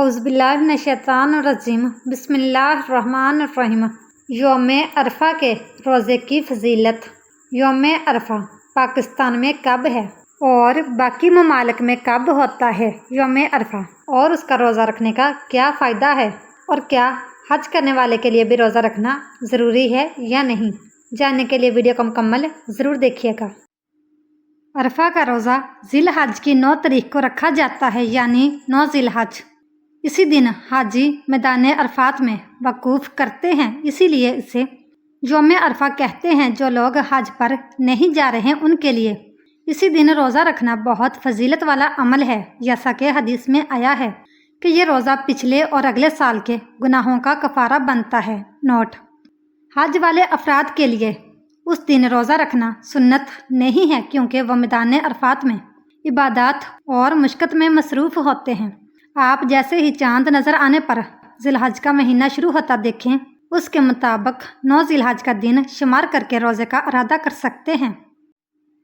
औज़ुबिल्लाहिमिनश्शैतानिर्रजीम बिस्मिल्लाहिर्रहमानिर्रहीम। यौम अरफा के रोज़े की फजीलत। यौम अरफा पाकिस्तान में कब है और बाकी ममालिक में कब होता है यौम अरफा, और उसका रोज़ा रखने का क्या फ़ायदा है, और क्या हज करने वाले के लिए भी रोज़ा रखना ज़रूरी है या नहीं, जानने के लिए वीडियो को मुकम्मल ज़रूर देखिएगा। अरफा का रोज़ा ज़िल हज की 9 तारीख को रखा जाता है, यानी 9 ज़िल हज। इसी दिन हाजी मैदान अरफात में वकूफ़ करते हैं, इसीलिए इसे यौम अरफा कहते हैं। जो लोग हज पर नहीं जा रहे उनके लिए इसी दिन रोज़ा रखना बहुत फजीलत वाला अमल है, जैसा कि हदीस में आया है कि ये रोज़ा पिछले और अगले साल के गुनाहों का कफ़ारा बनता है। नोट: हज वाले अफराद के लिए उस दिन रोज़ा रखना सुन्नत नहीं है, क्योंकि वह मैदान अरफात में इबादत और मुशक्क़त में मसरूफ़ होते हैं। आप जैसे ही चांद नज़र आने पर ज़िलहज का महीना शुरू होता देखें, उसके मुताबिक 9 ज़िलहज का दिन शुमार करके रोज़े का इरादा कर सकते हैं।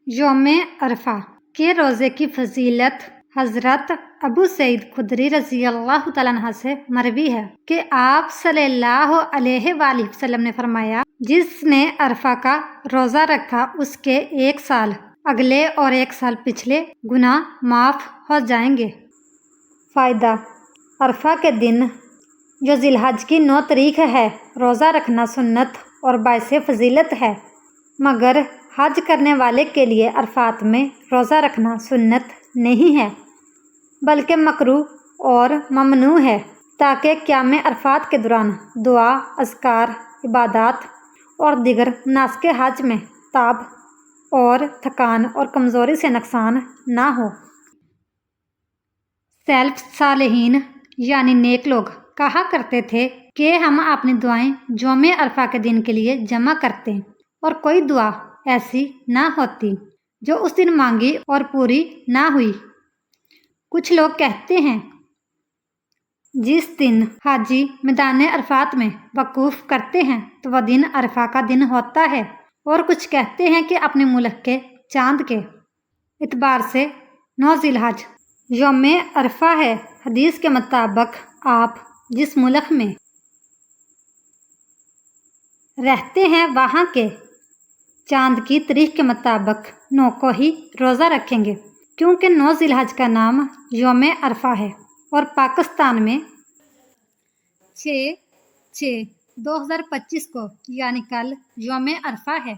यौम अरफा के रोज़े की फजीलत हज़रत अबू सईद खुदरी रज़ियल्लाहु तआला अन्हु से मरवी है कि आप सल्लल्लाहु अलैहि वसल्लम ने फरमाया, जिसने अरफा का रोज़ा रखा उसके 1 साल अगले और 1 साल पिछले गुनाह माफ़ हो जाएंगे। फ़ायदा: अरफा के दिन जो ज़िलहज की 9 तारीख है, रोज़ा रखना सुन्नत और बाइसे फजीलत है, मगर हज करने वाले के लिए अरफात में रोज़ा रखना सुन्नत नहीं है, बल्कि मकरूह और ममनू है, ताकि क़याम अरफात के दौरान दुआ, अज़कार, इबादत और दीगर मनासिक हज में ताब और थकान और कमज़ोरी से नुकसान ना हो। सैल्फ सालेहीन यानी नेक लोग कहा करते थे कि हम अपनी दुआएं यौम अरफा के दिन के लिए जमा करते, और कोई दुआ ऐसी ना होती जो उस दिन मांगी और पूरी ना हुई। कुछ लोग कहते हैं जिस दिन हाजी मैदान अरफात में वकूफ़ करते हैं तो वह दिन अरफा का दिन होता है, और कुछ कहते हैं कि अपने मुल्क के चांद के एतबार से 9 ज़िलहज यौम अरफा है। हदीस के मुताबिक आप जिस मुल्क में रहते हैं वहाँ के चांद की तारीख के मुताबिक 9 को ही रोज़ा रखेंगे, क्योंकि 9 ज़िलहज का नाम यौम अरफा है, और पाकिस्तान में 6/6/2025 को यानी कल यौम अरफा है।